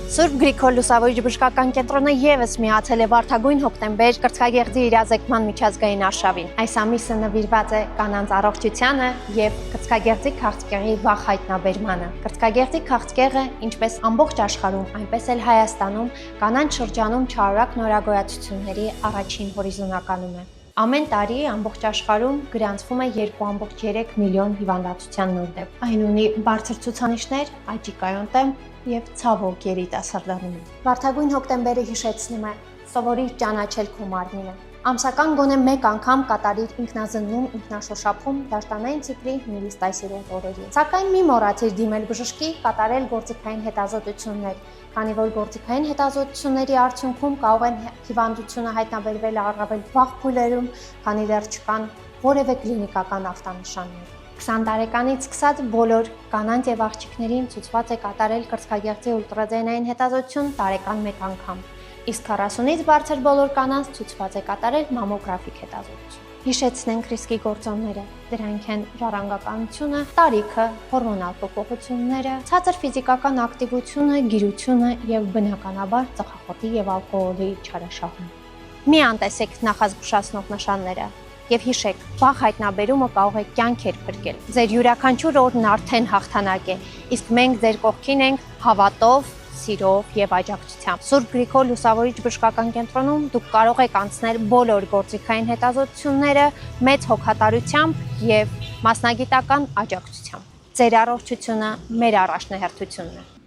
Սուրբ Գրիգոր Լուսավորիչ բժշկական կենտրոնը ևս միացել է Վարդագույն հոկտեմբեր կրծքագեղձի իրազեկման միջազգային արշավին։ Այս ամիսը նվիրված է կանանց առողջությանը եւ կրծքագեղձի քաղցկեղի վաղ հայտնաբերմանը։ Կրծքագեղձի քաղցկեղը, ինչպես ամբողջ աշխարհում, այնպես էլ Հայաստանում, կանանց շրջանում չարորակ նորագոյացությունների առաջին հորիզոնականում է։ Ամեն տարի ամբողջ աշխարհում գրանցվում է 2.3 միլիոն հիվանդացության նոր դեպք։ Այն ունի բարձր ցուցանիշներ աճի կայուն տեմպ եւ ցավոք երիտասարդանում։ Վարդագույն հոկտեմբերը հիշեցնում է սովորիր ճանաչել քո մարմինը։ Ամսական գոնե մեկ անգամ կատարիր ինքնազննում, ինքնաշոշափում դաշտանային ցիկլի նույնիսկ օրերին։ Սակայն մի մոռացիր դիմել բժշկի, կատարել գործիքային հետազոտություններ, քանի որ գործիքային հետազոտությունների արդյունքում կարող են հիվանդությունը հայտնաբերվել առավել վաղ փուլերում, քանի դեռ չկան որևէ կլինիկական ախտանշաններ։ 20 տարեկանից սկսած բոլոր կանանց եւ աղջիկներին ցուցված է կատարել կրծքագեղձի ուլտրաձայնային հետազոտություն տարեկան մեկ անգամ, իսկ 40-ից բարձր բոլոր կանանց ցուցված է կատարել մամոգրաֆիկ հետազոտություն։ Հիշեցնենք ռիսկի գործոնները, դրանք են ժառանգականությունը, տարիքը, հորմոնալ փոփոխությունները, ցածր ֆիզիկական ակտիվությունը, գիրությունը եւ բնականաբար ծխախոտի եւ ալկոհոլի չարաշահումը։ Մի անտեսեք նախազգուշացնող նշանները եւ հիշեք, վաղ հայտնաբերումը կարող է կյանքեր փրկել։ Ձեր յուրաքանչյուր օրն արդեն հաղթանակ է, իսկ մենք ձեր կողքին ենք հավատով, սիրով եւ աջակցությամբ։ Սուրբ Գրիգոր Լուսավորիչ բժշկական կենտրոնում դուք կարող եք անցնել բոլոր գործիքային հետազոտությունները մեծ հոգատարությամբ եւ մասնագիտական աջակցությամբ։ Ձեր առողջությունը մեր առաջնահերթությունն է։